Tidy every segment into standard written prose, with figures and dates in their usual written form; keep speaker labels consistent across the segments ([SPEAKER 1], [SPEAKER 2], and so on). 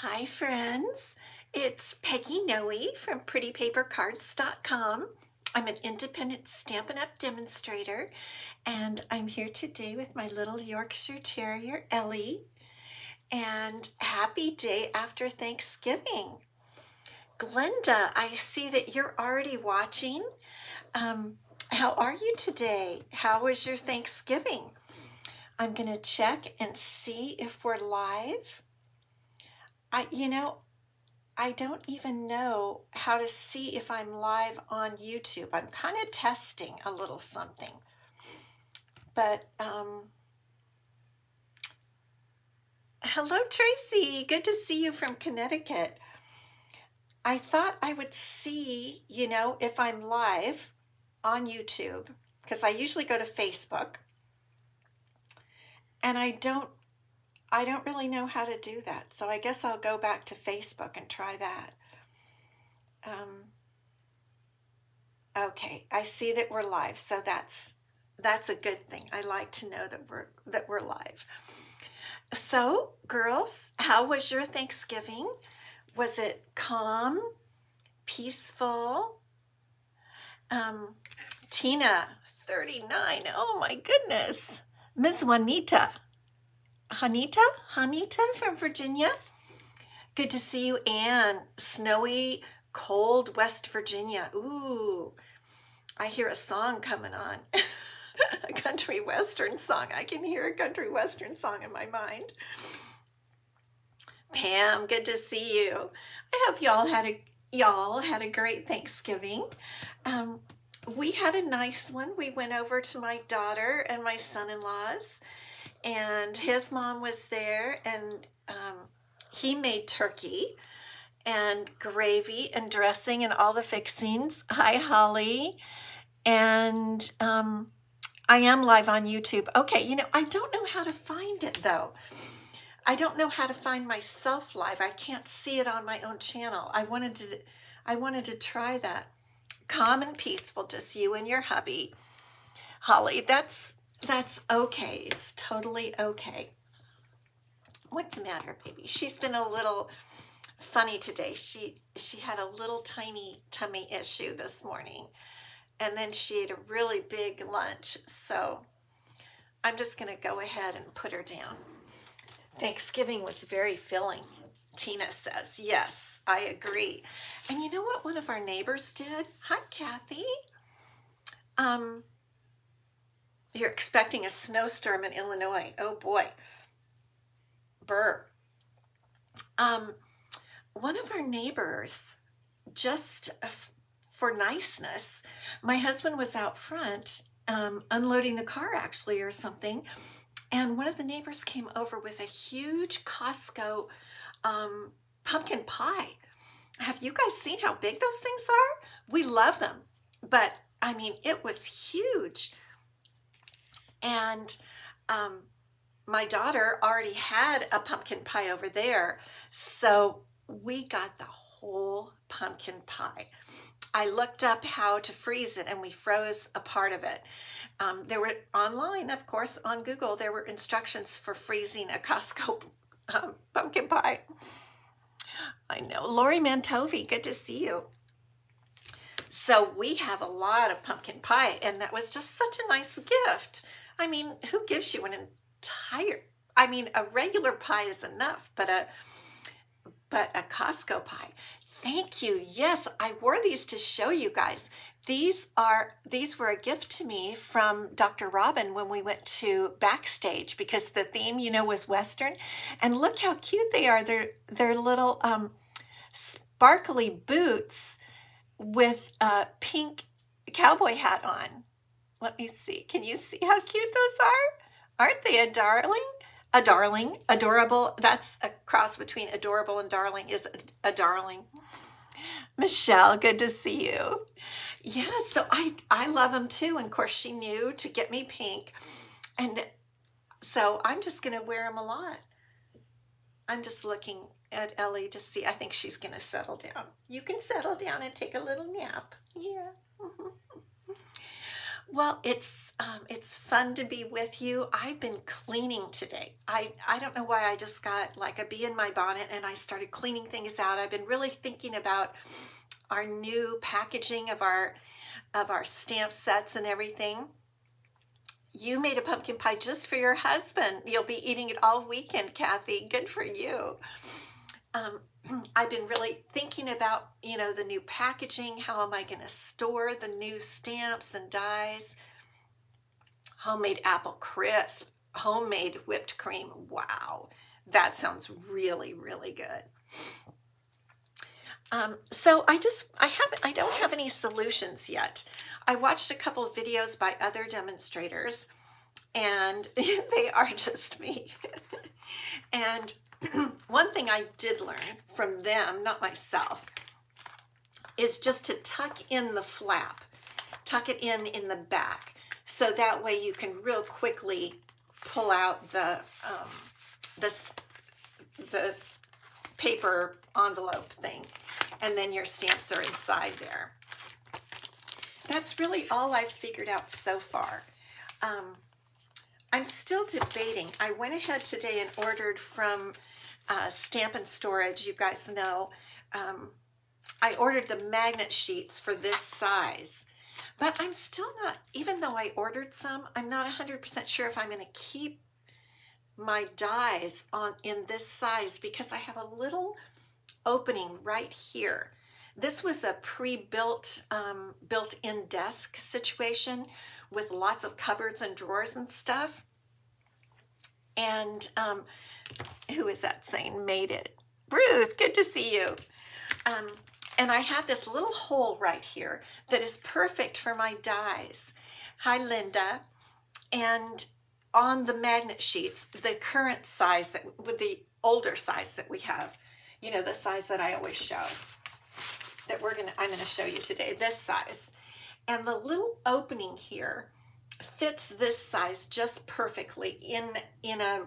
[SPEAKER 1] Hi, friends. It's Peggy Noe from PrettyPaperCards.com. I'm an independent Stampin' Up! Demonstrator, and I'm here today with my little Yorkshire Terrier, Ellie. And happy day after Thanksgiving. Glenda, I see that you're already watching. Um, how are you today? How was your Thanksgiving? I'm going to check and see if we're live. I, you know, I don't even know how to see if I'm live on YouTube. I'm kind of testing a little something. But hello, Tracy. Good to see you from Connecticut. I thought I would see, if I'm live on YouTube, because I usually go to Facebook, and I don't really know how to do that. So I guess I'll go back to Facebook and try that. Okay, I see that we're live, so that's a good thing. I like to know that we're live. So, girls, how was your Thanksgiving? Was it calm, peaceful? Um, Tina, 39. Oh my goodness. Miss Juanita from Virginia. Good to see you, Anne. Snowy, cold West Virginia. Ooh, I hear a song coming on. A country western song. I can hear a country western song in my mind. Pam, good to see you. I hope y'all had a great Thanksgiving. Um, we had a nice one. We went over to my daughter and my son-in-law's, and his mom was there, and he made turkey and gravy and dressing and all the fixings. Hi, Holly. And I am live on YouTube. Okay, I don't know how to find it though. I don't know how to find myself live. I can't see it on my own channel. I wanted to try that. Calm and peaceful, just you and your hubby. Holly, that's okay. It's totally okay. What's the matter, baby? She's been a little funny today. She had a little tiny tummy issue this morning, and then she ate a really big lunch. So I'm just going to go ahead and put her down. Thanksgiving was very filling, Tina says. Yes, I agree. And you know what one of our neighbors did? Hi, Kathy. Um, you're expecting a snowstorm in Illinois. Oh boy. Burr. Um, One of our neighbors, just for niceness, my husband was out front unloading the car actually or something, and one of the neighbors came over with a huge Costco pumpkin pie. Have you guys seen how big those things are? We love them, but I mean, it was huge. And um, my daughter already had a pumpkin pie over there, so we got the whole pumpkin pie. I looked up how to freeze it, and we froze a part of it. There were online, of course, on Google, there were instructions for freezing a Costco pumpkin pie. I know. Lori Mantovi, good to see you. So we have a lot of pumpkin pie, and that was just such a nice gift. I mean, who gives you an entire, I mean, a regular pie is enough, but a Costco pie. Thank you. Yes, I wore these to show you guys. These were a gift to me from Dr. Robin when we went to backstage, because the theme, was Western. And look how cute they are. They're little sparkly boots with a pink cowboy hat on. Let me see. Can you see how cute those are? Aren't they a darling? A darling, adorable. That's a cross between adorable and darling, is a darling. Michelle, good to see you. Yeah, so I love them too. And of course, she knew to get me pink. And so I'm just going to wear them a lot. I'm just looking at Ellie to see. I think she's going to settle down. You can settle down and take a little nap. Yeah. Well, it's fun to be with you. I've been cleaning today. I don't know why I just got like a bee in my bonnet and I started cleaning things out. I've been really thinking about our new packaging of our stamp sets and everything. You made a pumpkin pie just for your husband. You'll be eating it all weekend, Kathy. Good for you. Um, I've been really thinking about, the new packaging. How am I going to store the new stamps and dies? Homemade apple crisp, homemade whipped cream. Wow, that sounds really, really good. So I don't have any solutions yet. I watched a couple of videos by other demonstrators, and they are just me. And one thing I did learn from them, not myself, is just to tuck in the flap, tuck it in the back, so that way you can real quickly pull out the the paper envelope thing, and then your stamps are inside there. That's really all I've figured out so far. I'm still debating. I went ahead today and ordered from Stampin' Storage. You guys know I ordered the magnet sheets for this size, but I'm still not, even though I ordered some, I'm not 100% sure if I'm going to keep my dies in this size, because I have a little opening right here. This was a pre-built built-in desk situation with lots of cupboards and drawers and stuff. And who is that saying made it? Ruth, good to see you. And I have this little hole right here that is perfect for my dies. Hi, Linda. And on the magnet sheets, the current size, with the older size that we have, the size that I always show, that I'm gonna show you today, this size. And the little opening here fits this size just perfectly in a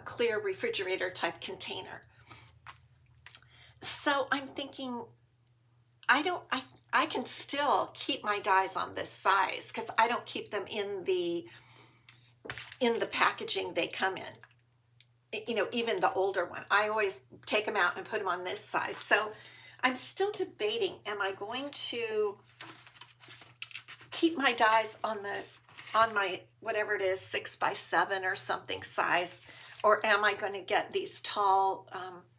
[SPEAKER 1] clear refrigerator type container. So I'm thinking, I can still keep my dies on this size, because I don't keep them in the packaging they come in. Even the older one, I always take them out and put them on this size. So I'm still debating, am I going to keep my dies on my, whatever it is, 6x7 or something size, or am I going to get these tall,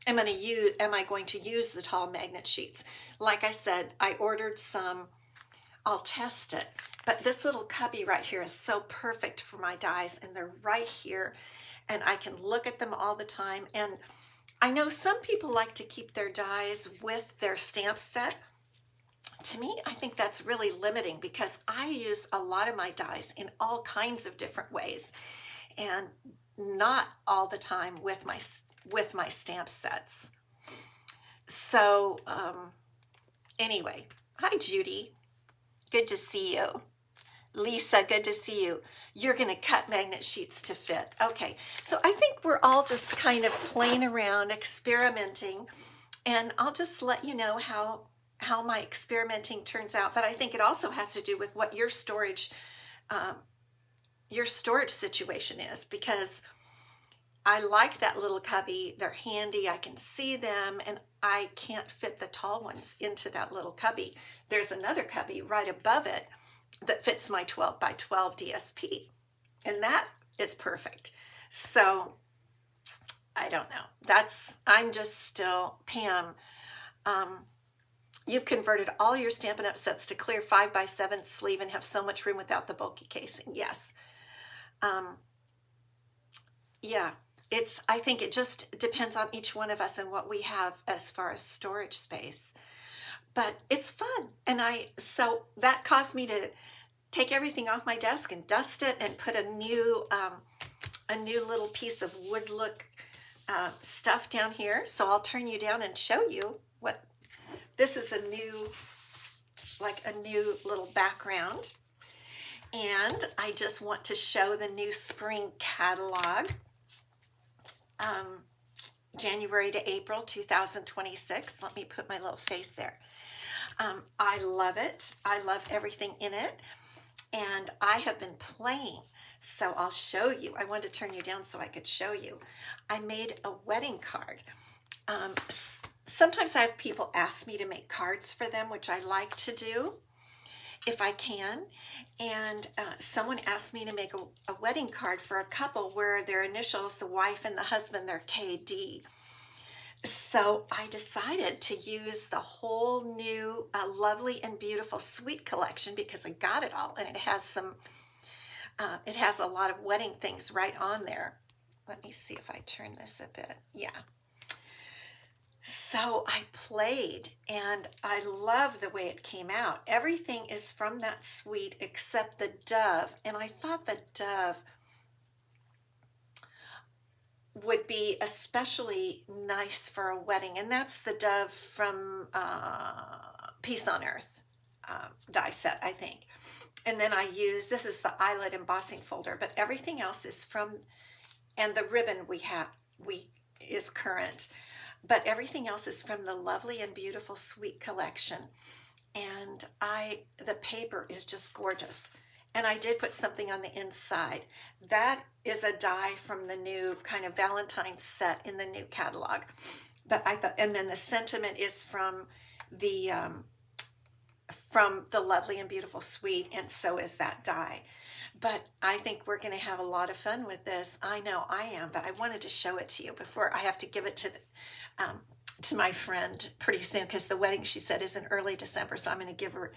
[SPEAKER 1] am I going to use the tall magnet sheets? Like I said, I ordered some. I'll test it. But this little cubby right here is so perfect for my dies, and they're right here, and I can look at them all the time. And I know some people like to keep their dies with their stamp set. To me, I think that's really limiting, because I use a lot of my dies in all kinds of different ways, and not all the time with my stamp sets. So anyway, hi Judy, good to see you. Lisa, good to see you. You're going to cut magnet sheets to fit. Okay, so I think we're all just kind of playing around, experimenting, and I'll just let you know how my experimenting turns out. But I think it also has to do with what your storage situation is, because I like that little cubby. They're handy. I can see them, and I can't fit the tall ones into that little cubby. There's another cubby right above it that fits my 12x12 DSP, and that is perfect. So I don't know. I'm just still, Pam, you've converted all your Stampin' Up! Sets to clear 5x7 sleeve and have so much room without the bulky casing. Yes. Yeah, I think it just depends on each one of us and what we have as far as storage space. But it's fun. And so that caused me to take everything off my desk and dust it and put a new little piece of wood look stuff down here. So I'll turn you down and show you what this is, a new little background. And I just want to show the new spring catalog, January to April 2026. Let me put my little face there. I love it. I love everything in it. and I have been playing. So I'll show you. I wanted to turn you down so I could show you. I made a wedding card. Sometimes I have people ask me to make cards for them, which I like to do if I can. And someone asked me to make a wedding card for a couple where their initials, the wife and the husband, they're KD. So I decided to use the whole new Lovely and Beautiful Sweet collection because I got it all, and it has a lot of wedding things right on there. Let me see if I turn this a bit. Yeah. So I played, and I love the way it came out. Everything is from that suite except the dove, and I thought the dove would be especially nice for a wedding, and that's the dove from Peace on Earth die set, I think. And then this is the eyelet embossing folder, but everything else is from, and the ribbon is current. But everything else is from the Lovely and Beautiful Sweet collection. And the paper is just gorgeous. And I did put something on the inside. That is a die from the new kind of Valentine's set in the new catalog. But I thought, and then the sentiment is from the Lovely and Beautiful Sweet, and so is that die. But I think we're going to have a lot of fun with this. I know I am, but I wanted to show it to you before I have to give it to my friend pretty soon, because the wedding, she said, is in early December. So I'm going to give her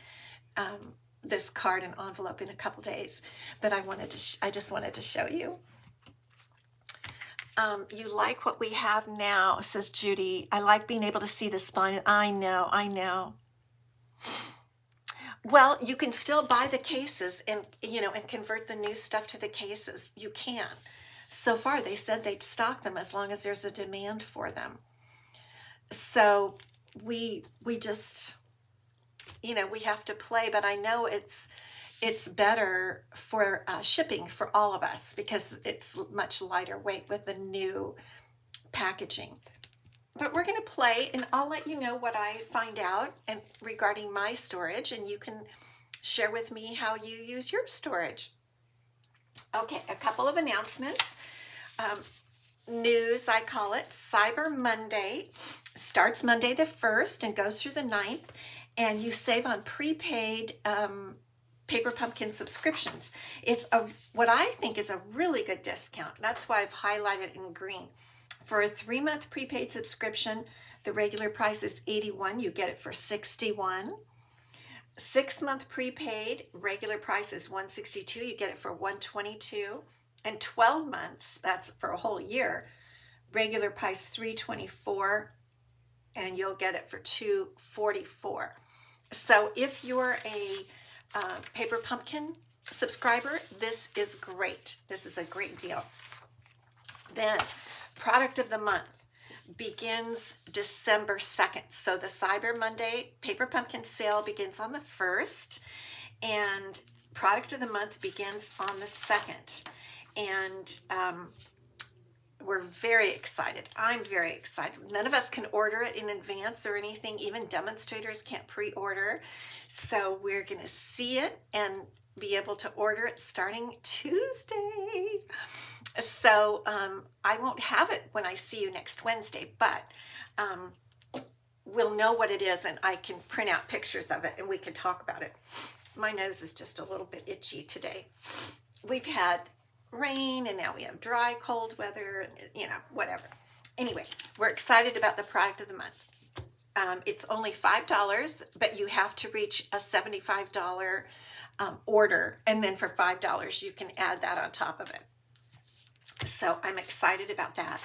[SPEAKER 1] this card and envelope in a couple days. But I just wanted to show you. You like what we have now, says Judy. I like being able to see the spine. I know. Well, you can still buy the cases and convert the new stuff to the cases. You can. So far, they said they'd stock them as long as there's a demand for them. So we just, we have to play, but I know it's better for shipping for all of us because it's much lighter weight with the new packaging. But we're going to play, and I'll let you know what I find out and regarding my storage, and you can share with me how you use your storage. Okay, a couple of announcements. News, I call it. Cyber Monday starts Monday the 1st and goes through the 9th, and you save on prepaid Paper Pumpkin subscriptions. It's what I think is a really good discount. That's why I've highlighted in green. For a 3-month prepaid subscription, the regular price is $81. You get it for $61. 6-month prepaid, regular price is $162. You get it for $122. And 12 months, that's for a whole year, regular price $324, and you'll get it for $244. So if you're a Paper Pumpkin subscriber, this is great. This is a great deal. Then Product of the Month begins December 2nd. So the Cyber Monday Paper Pumpkin sale begins on the 1st, and Product of the Month begins on the 2nd. And we're very excited. I'm very excited. None of us can order it in advance or anything. Even demonstrators can't pre-order. So we're going to see it and be able to order it starting Tuesday. So I won't have it when I see you next Wednesday, but we'll know what it is, and I can print out pictures of it and we can talk about it. My nose is just a little bit itchy today. We've had rain, and now we have dry, cold weather, whatever. Anyway, we're excited about the Product of the Month. It's only $5, but you have to reach a $75 order, and then for $5 you can add that on top of it. So I'm excited about that.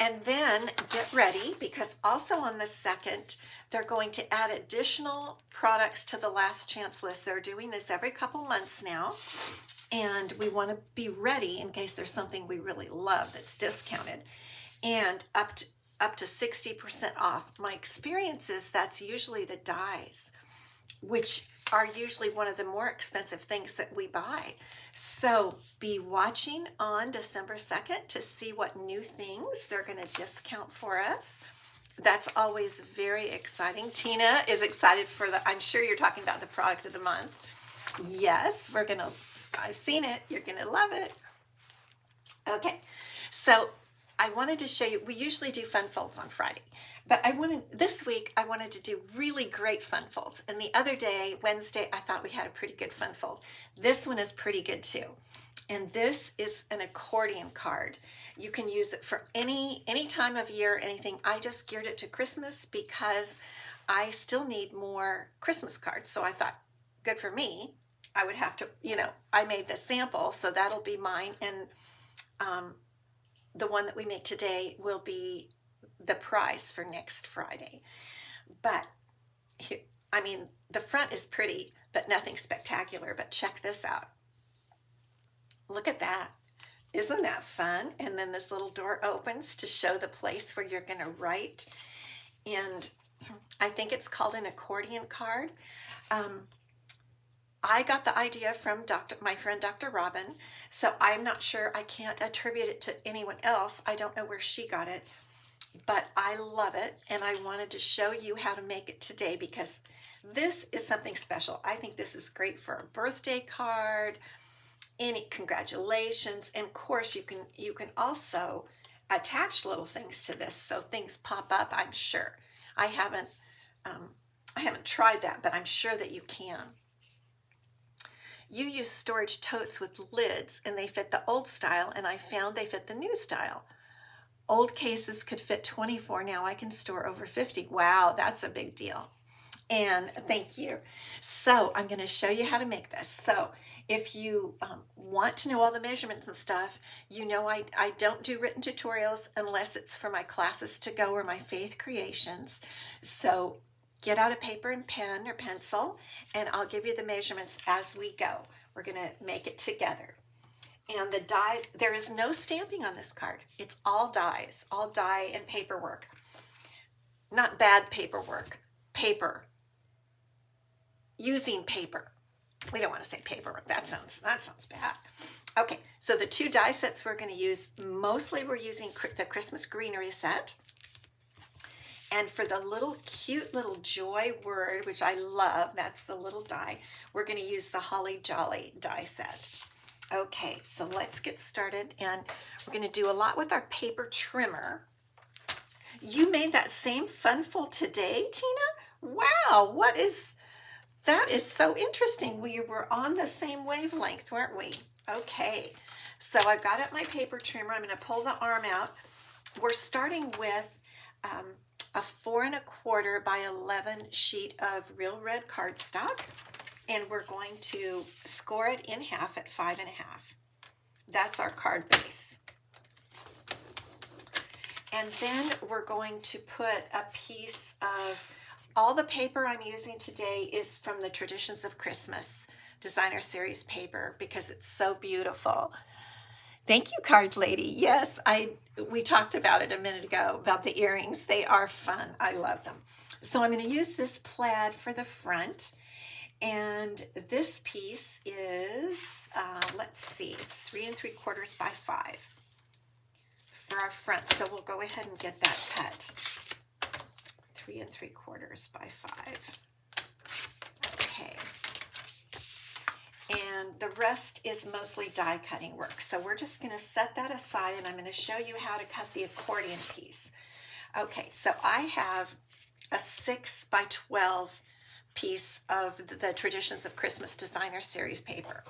[SPEAKER 1] And then get ready, because also on the 2nd, they're going to add additional products to the last chance list. They're doing this every couple months now, and we want to be ready in case there's something we really love that's discounted, and up to 60% off. My experience is that's usually the dies, which are usually one of the more expensive things that we buy. So be watching on December 2nd to see what new things they're going to discount for us. That's always very exciting. Tina is excited for I'm sure you're talking about the Product of the Month. Yes, I've seen it. You're gonna love it. Okay, so I wanted to show you, we usually do fun folds on Friday, but this week, I wanted to do really great fun folds. And the other day, Wednesday, I thought we had a pretty good fun fold. This one is pretty good too. And this is an accordion card. You can use it for any time of year, anything. I just geared it to Christmas because I still need more Christmas cards. So I thought, good for me. I would have to, I made the sample, so that'll be mine. And the one that we make today will be the prize for next Friday. But here, the front is pretty, but nothing spectacular. But check this out. Look at that. Isn't that fun? And then this little door opens to show the place where you're going to write. And I think it's called an accordion card. I got the idea from my friend Dr. Robin, so I'm not sure, I can't attribute it to anyone else. I don't know where she got it, but I love it, and I wanted to show you how to make it today because this is something special. I think this is great for a birthday card, any congratulations, and of course you can also attach little things to this so things pop up. I'm sure. I haven't tried that, but I'm sure that you can. You use storage totes with lids, and they fit the old style, and I found they fit the new style. Old cases could fit 24. Now I can store over 50. Wow, that's a big deal. And thank you. So I'm going to show you how to make this. So if you want to know all the measurements and stuff, I don't do written tutorials unless it's for my classes to go or my faith creations. So get out a paper and pen or pencil, and I'll give you the measurements as we go. We're going to make it together. And the dies, there is no stamping on this card. It's all dies, all die and paperwork. Not bad paperwork, paper. Using paper. We don't want to say paperwork. That sounds bad. Okay, so the two die sets we're going to use, mostly we're using the Christmas greenery set. And for the cute little joy word, which I love, that's the little die, we're going to use the Holly Jolly die set. Okay, so let's get started. And we're going to do a lot with our paper trimmer. You made that same fun fold today, Tina? Wow, that is so interesting. We were on the same wavelength, weren't we? Okay, so I've got up my paper trimmer. I'm going to pull the arm out. We're starting with a 4 1/4 by 11 sheet of real red cardstock, and we're going to score it in half at 5 1/2. That's our card base. And then we're going to put a piece of, all the paper I'm using today is from the Traditions of Christmas Designer Series paper because it's so beautiful. Thank you, Card Lady. Yes, we talked about it a minute ago, about the earrings. They are fun. I love them. So I'm going to use this plaid for the front. And this piece is, let's see, it's 3 3/4 by 5 for our front. So we'll go ahead and get that cut. 3 3/4 by 5. Okay. And the rest is mostly die cutting work. So we're just going to set that aside, and I'm going to show you how to cut the accordion piece. Okay, so I have a 6 by 12 piece of the Traditions of Christmas Designer Series paper.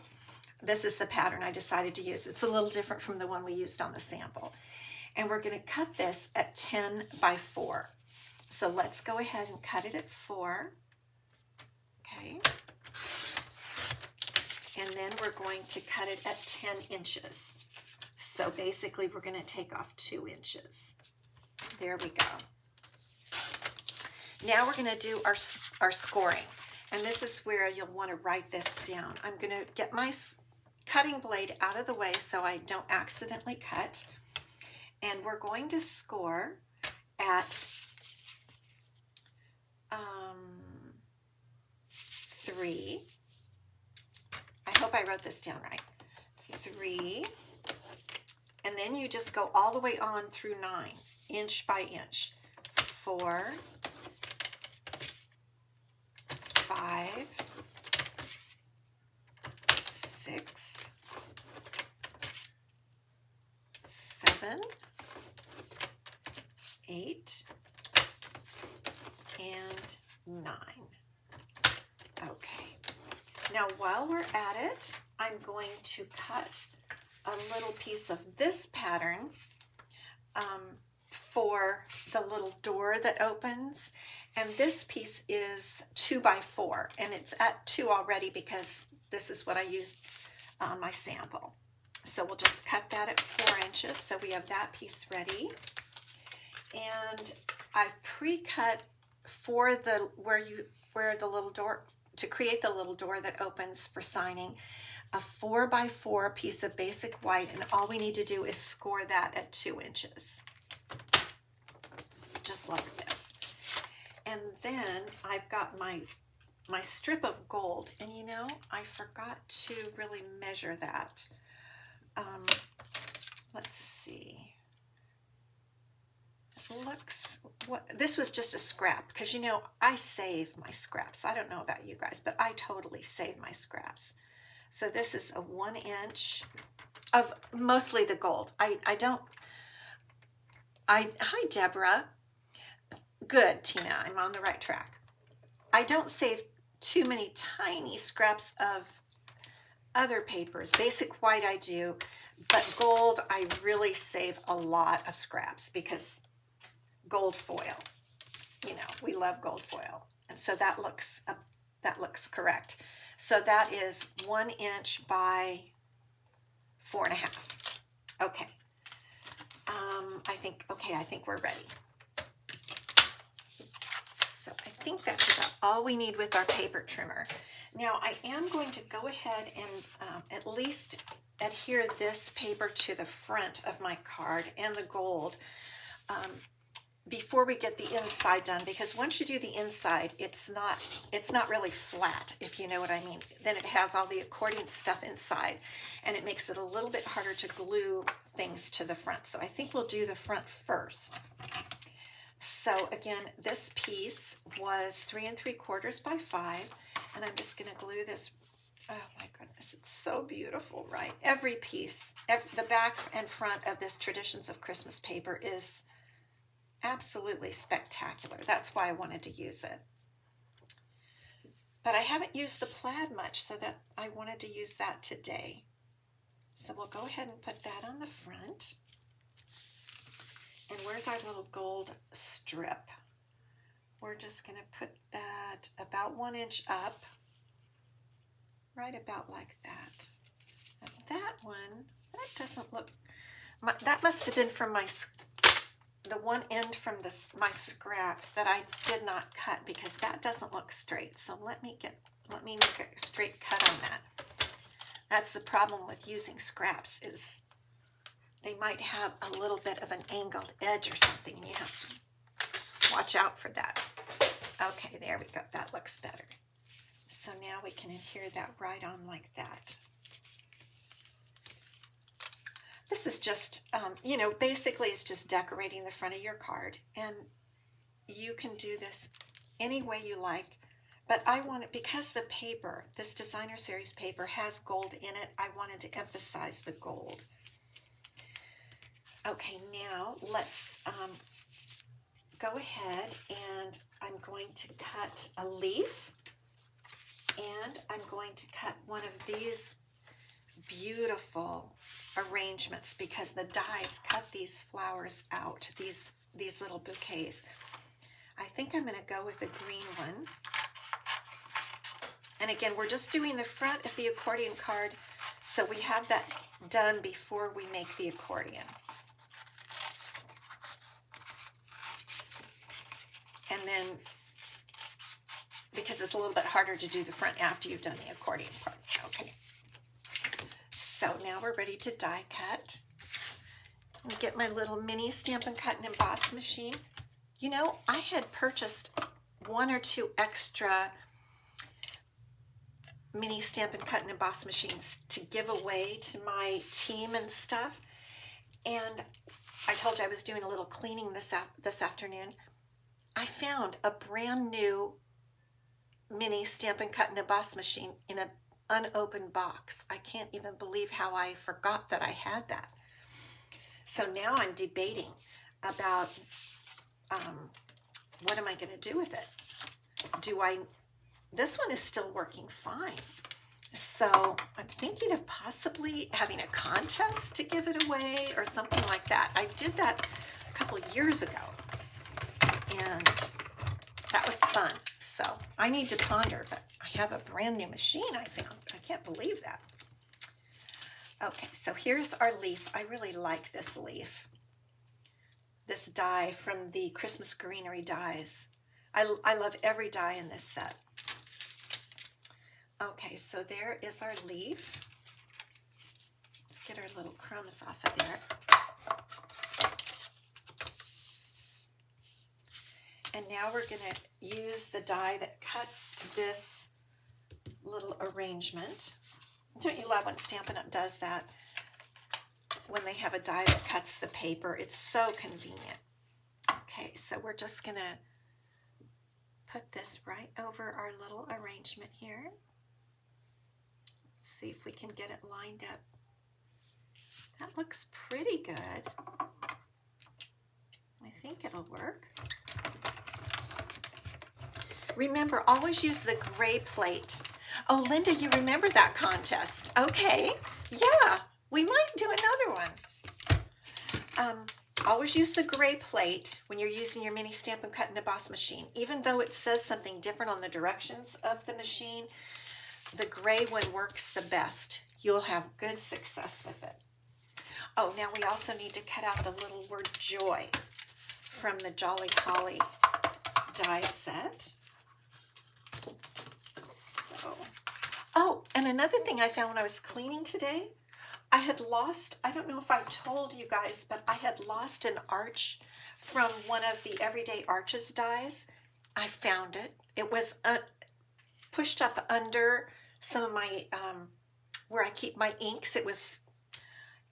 [SPEAKER 1] This is the pattern I decided to use. It's a little different from the one we used on the sample. And we're going to cut this at 10 by 4. So let's go ahead and cut it at 4. Okay. And then we're going to cut it at 10 inches. So basically we're going to take off 2 inches. There we go. Now we're going to do our scoring. And this is where you'll want to write this down. I'm going to get my cutting blade out of the way so I don't accidentally cut. And we're going to score at 3. I hope I wrote this down right. 3. And then you just go all the way on through 9, inch by inch. 4, 5, 6, 7, 8, and 9. Okay. Now while we're at it, I'm going to cut a little piece of this pattern for the little door that opens. And this piece is 2 by 4, and it's at 2 already because this is what I used on my sample. So we'll just cut that at 4 inches. So we have that piece ready. And I've pre-cut for the where the little door, to create the little door that opens for signing, a 4 by 4 piece of basic white, and all we need to do is score that at 2 inches. Just like this. And then I've got my strip of gold, and you know, I forgot to really measure that. Let's see. It looks, this was just a scrap, because you know, I save my scraps. I don't know about you guys, but I totally save my scraps. So this is a 1 inch of mostly the gold. Hi Deborah. Good, Tina, I'm on the right track. I don't save too many tiny scraps of other papers. Basic white I do, but gold I really save a lot of scraps because gold foil, you know, we love gold foil. And so that looks correct. So that is 1 inch by 4.5. Okay. I think we're ready. So I think that's about all we need with our paper trimmer. Now I am going to go ahead and at least adhere this paper to the front of my card and the gold before we get the inside done, because once you do the inside, it's not really flat, if you know what I mean. Then it has all the accordion stuff inside, and it makes it a little bit harder to glue things to the front. So I think we'll do the front first. So again, this piece was 3 3/4 by 5, and I'm just going to glue this. Oh my goodness, it's so beautiful, right? Every piece, the back and front of this Traditions of Christmas paper is absolutely spectacular. That's why I wanted to use it. But I haven't used the plaid much, so that I wanted to use that today. So we'll go ahead and put that on the front. And where's our little gold strip? We're just going to put that about 1 inch up, right about like that. And that one, that doesn't look, that must have been from the one end from my scrap that I did not cut, because that doesn't look straight. So let me make a straight cut on that. That's the problem with using scraps, is they might have a little bit of an angled edge or something, and you have to watch out for that. Okay, there we go. That looks better. So now we can adhere that right on like that. This is just, you know, basically it's just decorating the front of your card, and you can do this any way you like, but I want it, because the paper, this designer series paper, has gold in it, I wanted to emphasize the gold. Okay, now let's go ahead, and I'm going to cut a leaf, and I'm going to cut one of these beautiful arrangements, because the dies cut these flowers out, these little bouquets. I think I'm going to go with the green one. And again, we're just doing the front of the accordion card, so we have that done before we make the accordion. And then, because it's a little bit harder to do the front after you've done the accordion part. Okay. So now we're ready to die cut. Let me get my little mini Stampin' Cut and Emboss machine. You know, I had purchased 1 or 2 extra mini Stampin' Cut and Emboss machines to give away to my team and stuff. And I told you I was doing a little cleaning this afternoon. I found a brand new mini Stampin' Cut and Emboss machine in a unopened box. I can't even believe how I forgot that I had that. So now I'm debating about what am I going to do with it? This one is still working fine. So I'm thinking of possibly having a contest to give it away or something like that. I did that a couple of years ago, and that was fun. So I need to ponder, but I have a brand new machine I found. I can't believe that. Okay, so here's our leaf. I really like this leaf. This die from the Christmas Greenery dies. I love every die in this set. Okay, so there is our leaf. Let's get our little crumbs off of there. And now we're going to use the die that cuts this little arrangement. Don't you love when Stampin' Up! Does that? When they have a die that cuts the paper, it's so convenient. Okay, so we're just going to put this right over our little arrangement here. Let's see if we can get it lined up. That looks pretty good. I think it'll work. Remember, always use the gray plate. Oh, Linda, you remember that contest. Okay, yeah, we might do another one. Always use the gray plate when you're using your mini Stampin' Cut and Emboss machine. Even though it says something different on the directions of the machine, the gray one works the best. You'll have good success with it. Oh, now we also need to cut out the little word joy from the Jolly Holly die set. So, oh, and another thing I found when I was cleaning today, I had lost, I don't know if I told you guys, but I had lost an arch from one of the Everyday Arches dies. I found it. It was pushed up under some of my, where I keep my inks. It was,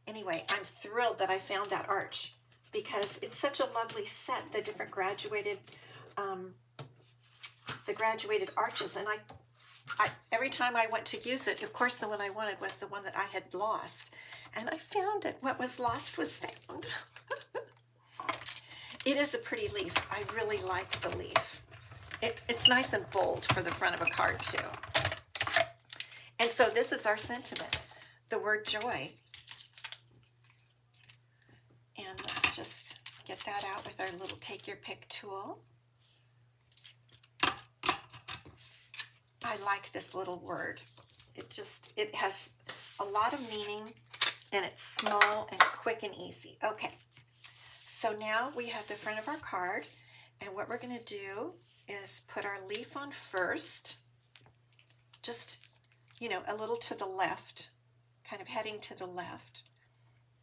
[SPEAKER 1] anyway, I'm thrilled that I found that arch because it's such a lovely set, the different graduated arches. And I every time I went to use it, of course, the one I wanted was the one that I had lost. And I found it. What was lost was found. It is a pretty leaf. I really like the leaf. It's nice and bold for the front of a card, too. And so this is our sentiment, the word joy. And let's just get that out with our little take your pick tool. I like this little word. It has a lot of meaning, and it's small and quick and easy. Okay, so now we have the front of our card, and what we're going to do is put our leaf on first, just, you know, a little to the left, kind of heading to the left.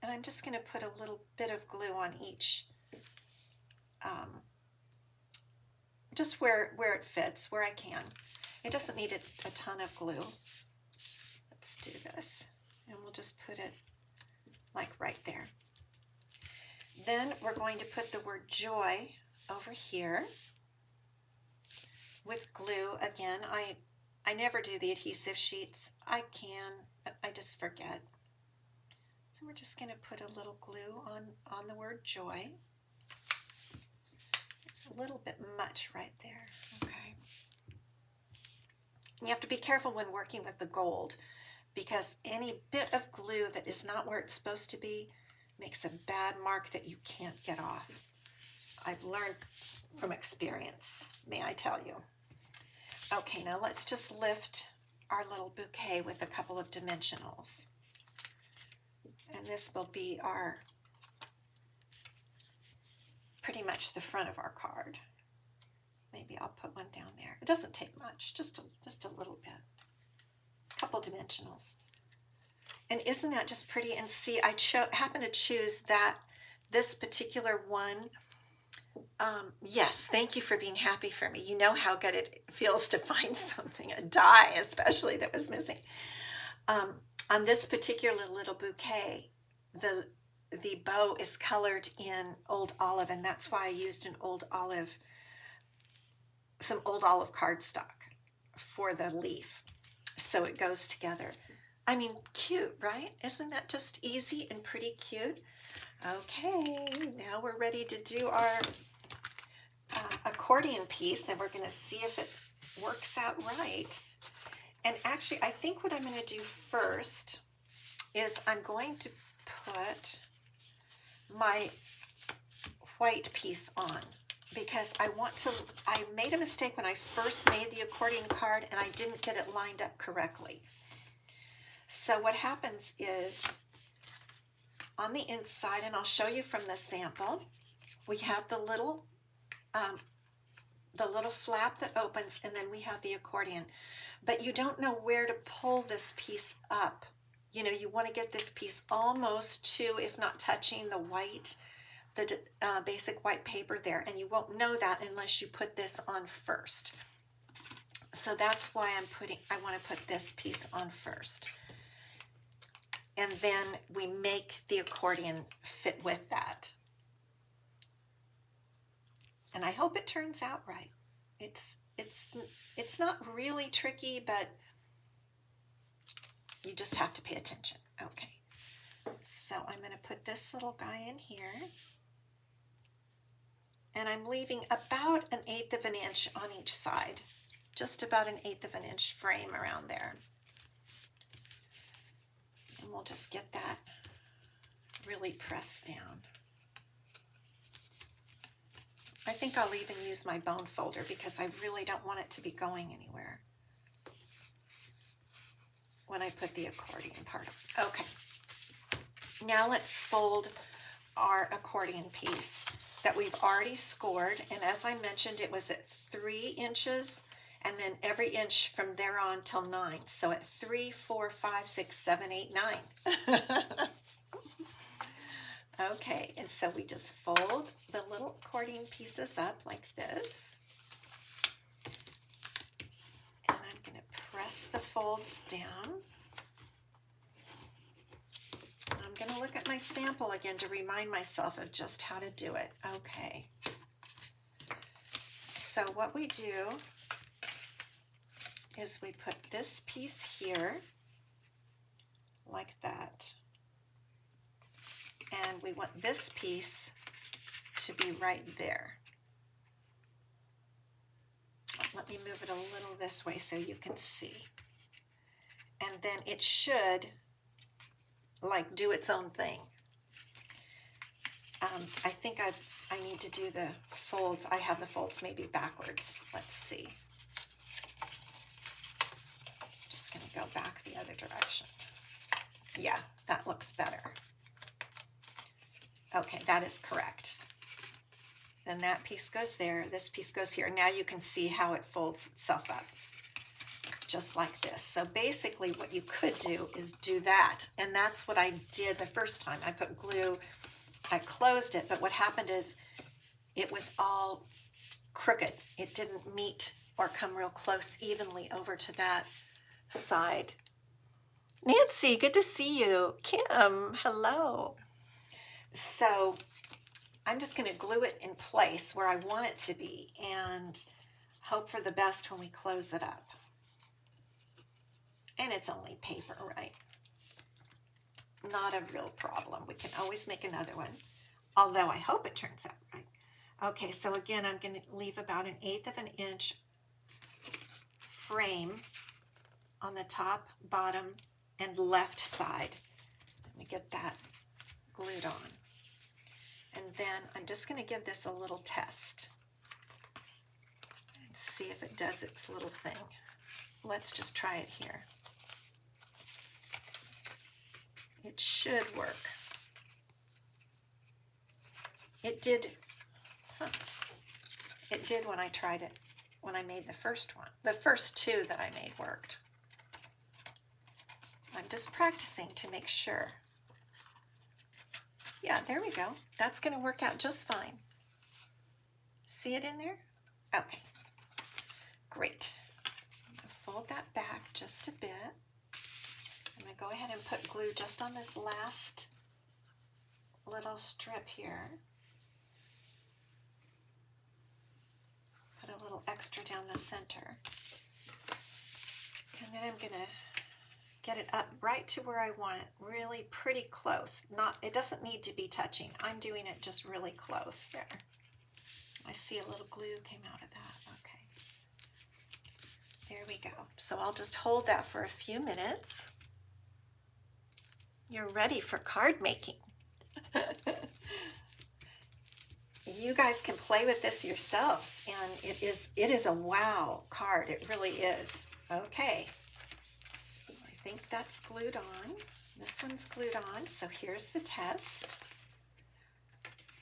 [SPEAKER 1] And I'm just going to put a little bit of glue on each, just where it fits, where I can. It doesn't need a ton of glue. Let's do this. And we'll just put it like right there. Then we're going to put the word joy over here with glue. Again, I never do the adhesive sheets. I can, but I just forget. So we're just going to put a little glue on the word joy. There's a little bit much right there. Okay. You have to be careful when working with the gold because any bit of glue that is not where it's supposed to be makes a bad mark that you can't get off. I've learned from experience, may I tell you. Okay, now let's just lift our little bouquet with a couple of dimensionals. And this will be our, pretty much the front of our card. Maybe I'll put one down there. It doesn't take much, just a little bit. A couple dimensionals. And isn't that just pretty? And see, I happen to choose this particular one. Yes, thank you for being happy for me. You know how good it feels to find something, a die especially, that was missing. On this particular little bouquet, the bow is colored in Old Olive, and that's why I used some Old Olive cardstock for the leaf. so it goes together. I mean, cute, right? Isn't that just easy and pretty cute? Okay, now we're ready to do our accordion piece, and we're going to see if it works out right. And actually, I think what I'm going to do first is I'm going to put my white piece on, because I made a mistake when I first made the accordion card and I didn't get it lined up correctly. So what happens is on the inside, and I'll show you from the sample, we have the little flap that opens, and then we have the accordion. But you don't know where to pull this piece up. You know, you want to get this piece almost to, if not touching, the white, the basic white paper there, and you won't know that unless you put this on first. So that's why I want to put this piece on first. And then we make the accordion fit with that. And I hope it turns out right. It's not really tricky, but you just have to pay attention. Okay, so I'm going to put this little guy in here, and I'm leaving about 1/8 of an inch on each side, just about 1/8 of an inch frame around there. And we'll just get that really pressed down. I think I'll even use my bone folder because I really don't want it to be going anywhere when I put the accordion part on. Okay, now let's fold our accordion piece that we've already scored, and as I mentioned, it was at 3 inches, and then every inch from there on till 9. So at 3, 4, 5, 6, 7, 8, 9. Okay, and so we just fold the little accordion pieces up like this. And I'm going to press the folds down. I'm going to look at my sample again to remind myself of just how to do it. Okay. So what we do is we put this piece here like that. And we want this piece to be right there. Let me move it a little this way so you can see. And then it should like do its own thing. I think I need to do the folds. I have the folds maybe backwards. Let's see. Just going to go back the other direction. Yeah, that looks better. Okay, that is correct. Then that piece goes there, this piece goes here. Now you can see how it folds itself up, just like this. So basically what you could do is do that, and that's what I did the first time. I put glue, I closed it, but what happened is it was all crooked. It didn't meet or come real close evenly over to that side. Nancy, good to see you. Kim, hello. So I'm just going to glue it in place where I want it to be and hope for the best when we close it up. And it's only paper, right? Not a real problem. We can always make another one, although I hope it turns out right. Okay, so again, I'm going to leave about 1/8 of an inch frame on the top, bottom, and left side. Let me get that glued on. And then I'm just going to give this a little test and see if it does its little thing. Let's just try it here. It should work. It did. It did when I tried it, when I made the first one. The first two that I made worked. I'm just practicing to make sure. Yeah, there we go. That's going to work out just fine. See it in there? Okay, great. I'm going to fold that back just a bit. I'm going to go ahead and put glue just on this last little strip here. Put a little extra down the center. And And then I'm gonna get it up right to where I want it, really pretty close. It doesn't need to be touching. I'm doing it just really close there. I see a little glue came out of that. Okay. There we go. So I'll just hold that for a few minutes. You're ready for card making. You guys can play with this yourselves, and it is a wow card. It really is. Okay. I think that's glued on. This one's glued on, so here's the test.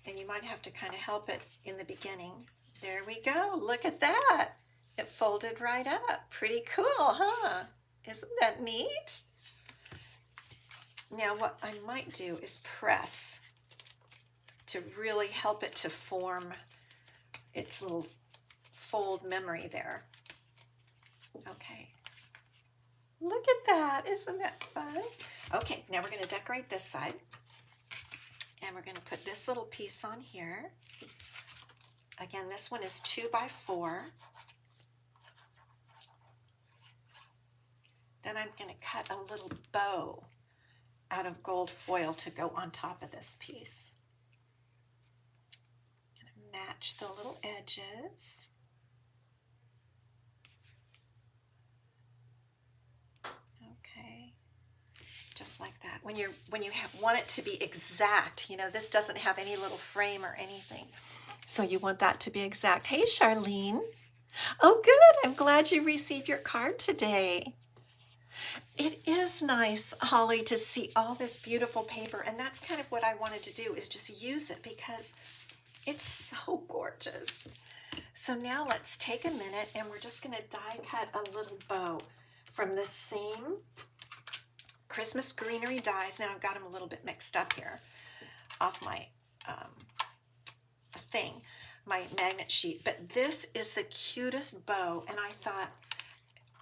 [SPEAKER 1] And you might have to kind of help it in the beginning. There we go. Look at that. It folded right up. Pretty cool, huh? Isn't that neat? Now what I might do is press to really help it to form its little fold memory there. Okay. Look at that. Isn't that fun? Okay, now we're going to decorate this side. And we're going to put this little piece on here. Again, this one is 2 by 4. Then I'm going to cut a little bow out of gold foil to go on top of this piece. I'm going to match the little edges. Okay, just like that. When you want it to be exact, you know, this doesn't have any little frame or anything, so you want that to be exact. Hey, Charlene. Oh, good. I'm glad you received your card today. It is nice, Holly, to see all this beautiful paper, and that's kind of what I wanted to do, is just use it because it's so gorgeous. So now let's take a minute and we're just going to die cut a little bow from the same Christmas greenery dies. Now I've got them a little bit mixed up here off my my magnet sheet, but this is the cutest bow, and I thought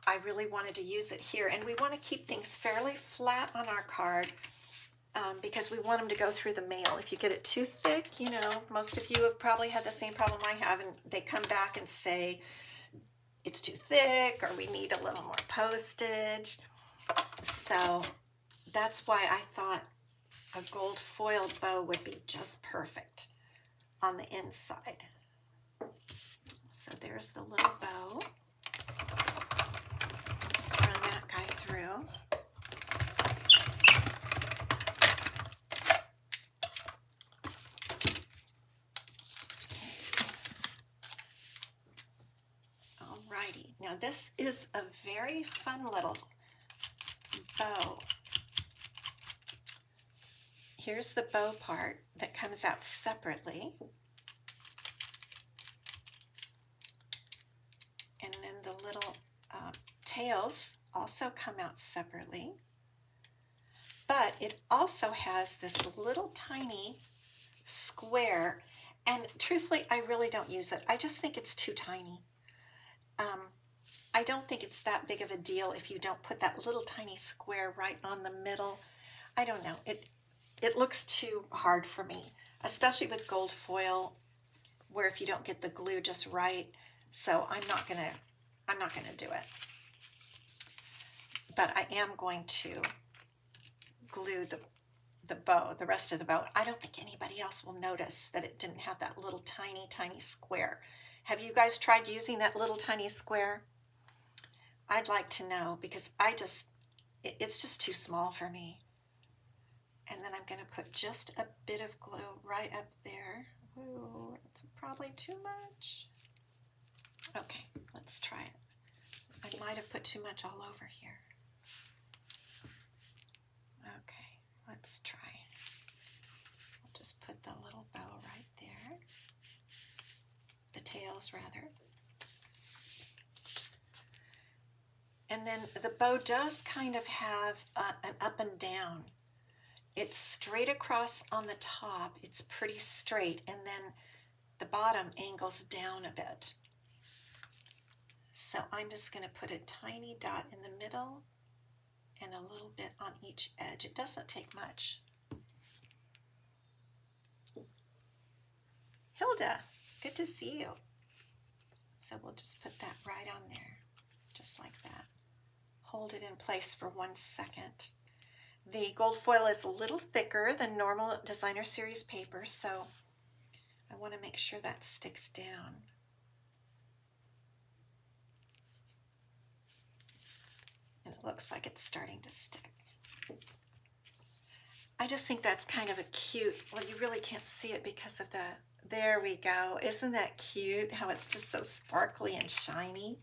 [SPEAKER 1] I really wanted to use it here. And we want to keep things fairly flat on our card because we want them to go through the mail. If you get it too thick, you know, most of you have probably had the same problem I have, and they come back and say it's too thick or we need a little more postage. So that's why I thought a gold foil bow would be just perfect on the inside. So there's the little bow. Just run that guy through. Alrighty, now this is a very fun little bow. Here's the bow part that comes out separately. And then the little tails also come out separately. But it also has this little tiny square, and truthfully, I really don't use it. I just think it's too tiny. I don't think it's that big of a deal if you don't put that little tiny square right on the middle. I don't know. It looks too hard for me, especially with gold foil, where if you don't get the glue just right. So I'm not gonna do it. But I am going to glue the bow, the rest of the bow. I don't think anybody else will notice that it didn't have that little tiny square. Have you guys tried using that little tiny square? I'd like to know, because it's just too small for me. And then I'm going to put just a bit of glue right up there. Ooh, it's probably too much. Okay, let's try it. I might have put too much all over here. Okay, let's try. I'll just put the little bow right there. The tails, rather. And then the bow does kind of have an up and down. It's straight across on the top. It's pretty straight, and then the bottom angles down a bit. So I'm just going to put a tiny dot in the middle and a little bit on each edge. It doesn't take much. Hilda, good to see you. So we'll just put that right on there, just like that. hold it in place for 1 second. The gold foil is a little thicker than normal designer series paper, so I want to make sure that sticks down. And it looks like it's starting to stick. I just think that's kind of a cute, well, you really can't see it because of the, there we go. Isn't that cute? How it's just so sparkly and shiny.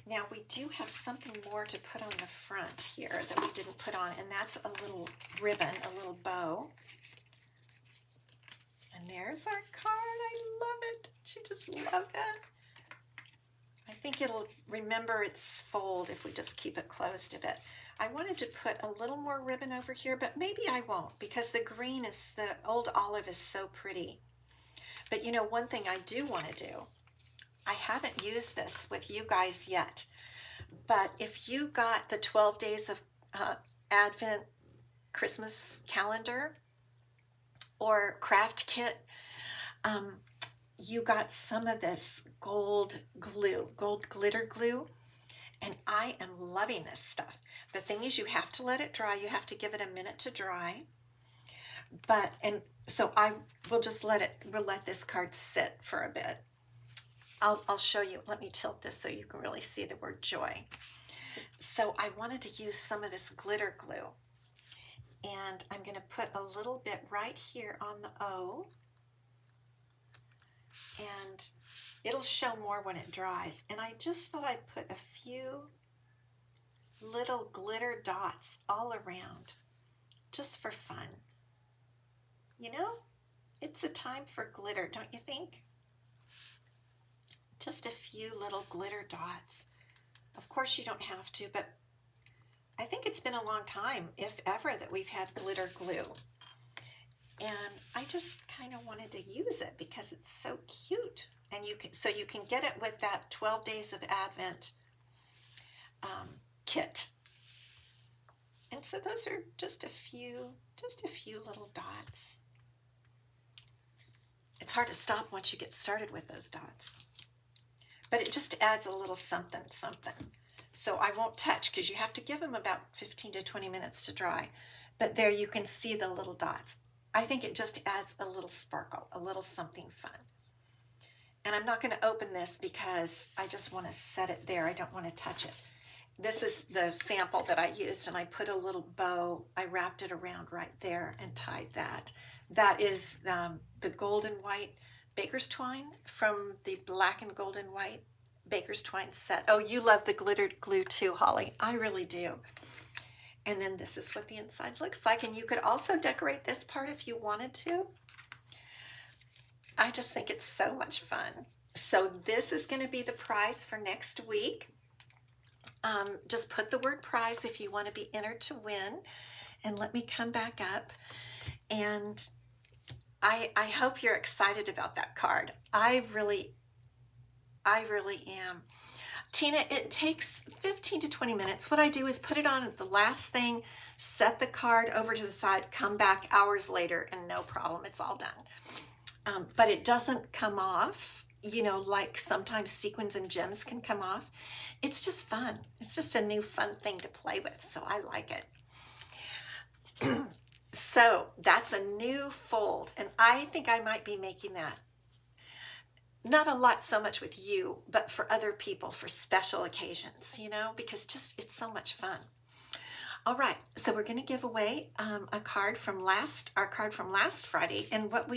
[SPEAKER 1] Now we do have something more to put on the front here that we didn't put on, and that's a little ribbon, a little bow. And there's our card. I love it. Don't you just love it? I think it'll remember its fold if we just keep it closed a bit. I wanted to put a little more ribbon over here, but maybe I won't because the green is, the old olive is so pretty. But you know, one thing I do want to do, I haven't used this with you guys yet, but if you got the 12 days of Advent Christmas calendar or craft kit, you got some of this gold glue, gold glitter glue, and I am loving this stuff. The thing is, you have to let it dry. You have to give it a minute to dry. But, and so I will just we'll let this card sit for a bit. I'll show you. Let me tilt this so you can really see the word joy. So I wanted to use some of this glitter glue, and I'm going to put a little bit right here on the O, and it'll show more when it dries. And I just thought I'd put a few little glitter dots all around just for fun. You know, it's a time for glitter, don't you think? Just a few little glitter dots. Of course you don't have to, but I think it's been a long time, if ever, that we've had glitter glue. And I just kind of wanted to use it because it's so cute. And you can get it with that 12 Days of Advent kit. And so those are just a few little dots. It's hard to stop once you get started with those dots. But it just adds a little something, something. So I won't touch because you have to give them about 15 to 20 minutes to dry. But there you can see the little dots. I think it just adds a little sparkle, a little something fun. And I'm not going to open this because I just want to set it there. I don't want to touch it. This is the sample that I used, and I put a little bow. I wrapped it around right there and tied that. That is the golden white baker's twine from the black and golden white baker's twine set. Oh, you love the glittered glue too, Holly. I really do. And then this is what the inside looks like. And you could also decorate this part if you wanted to. I just think it's so much fun. So this is going to be the prize for next week. Just put the word prize if you want to be entered to win. And let me come back up. And I hope you're excited about that card. I really am. Tina, it takes 15 to 20 minutes. What I do is put it on the last thing, set the card over to the side, come back hours later, and no problem, it's all done. But it doesn't come off, you know, like sometimes sequins and gems can come off. It's just fun. It's just a new fun thing to play with, so I like it. So that's a new fold, and I think I might be making that. Not a lot so much with you, but for other people, for special occasions, you know, because just it's so much fun. All right, so we're going to give away our card from last Friday, and what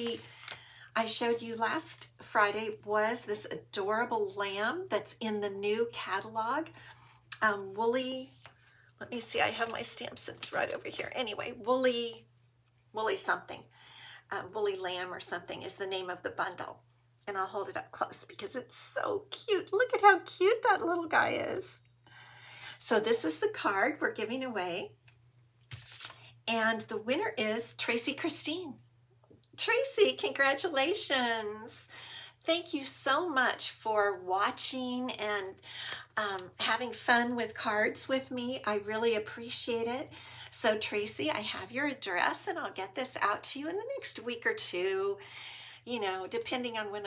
[SPEAKER 1] I showed you last Friday was this adorable lamb that's in the new catalog, woolly. Let me see, I have my stamp sets right over here. Anyway, woolly something, woolly lamb or something is the name of the bundle. And I'll hold it up close because it's so cute. Look at how cute that little guy is. So this is the card we're giving away. And the winner is Tracy Christine. Tracy, congratulations. Thank you so much for watching and having fun with cards with me. I really appreciate it. So Tracy, I have your address and I'll get this out to you in the next week or two, you know, depending on when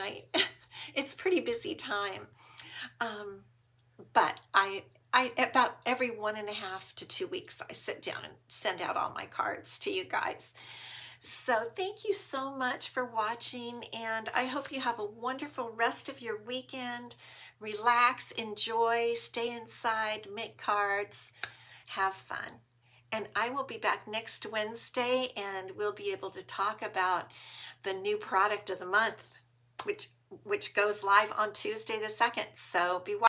[SPEAKER 1] it's pretty busy time. But I about every 1.5 to 2 weeks, I sit down and send out all my cards to you guys. So thank you so much for watching, and I hope you have a wonderful rest of your weekend. Relax, enjoy, stay inside, make cards, have fun. And I will be back next Wednesday, and we'll be able to talk about the new product of the month, which goes live on Tuesday the 2nd. So be